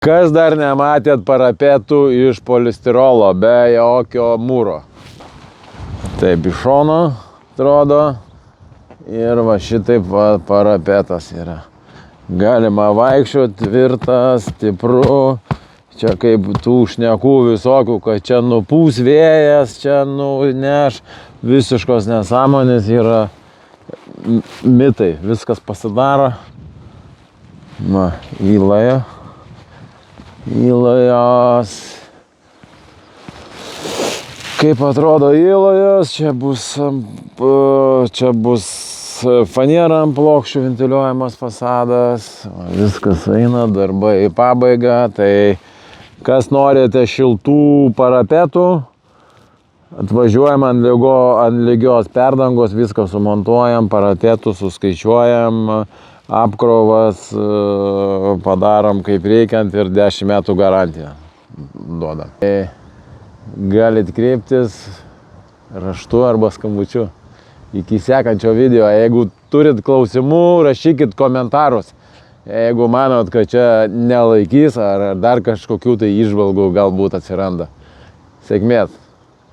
Kas dar nematėt parapetų iš polistirolo be jokio mūro? Taip iš šono atrodo. Ir va šitaip va parapetas yra. Galima vaikščioti, tvirtas, stipru. Čia kaip tų šnekų visokių, kad čia nupūs vėjas, čia nuneš. Visiškos nesąmonės yra mitai. Viskas pasidaro. Va, įlaja. Įlajos. Kaip atrodo įlajos, čia bus faniera ant plokščių ventiliuojamas fasadas. Viskas eina, darbai į pabaigą. Tai kas norite šiltų parapetų, atvažiuojam ant lygios perdangos, viską sumontuojam, parapetų suskaičiuojam. Apkrovas padarom kaip reikiant ir 10 metų garantiją duodam. Galit kreiptis raštu arba skambučiu. Iki sekančio video. Jeigu turit klausimų, rašykit komentarus. Jeigu manot, kad čia nelaikys ar dar kažkokių tai įžvalgų galbūt atsiranda. Sėkmės!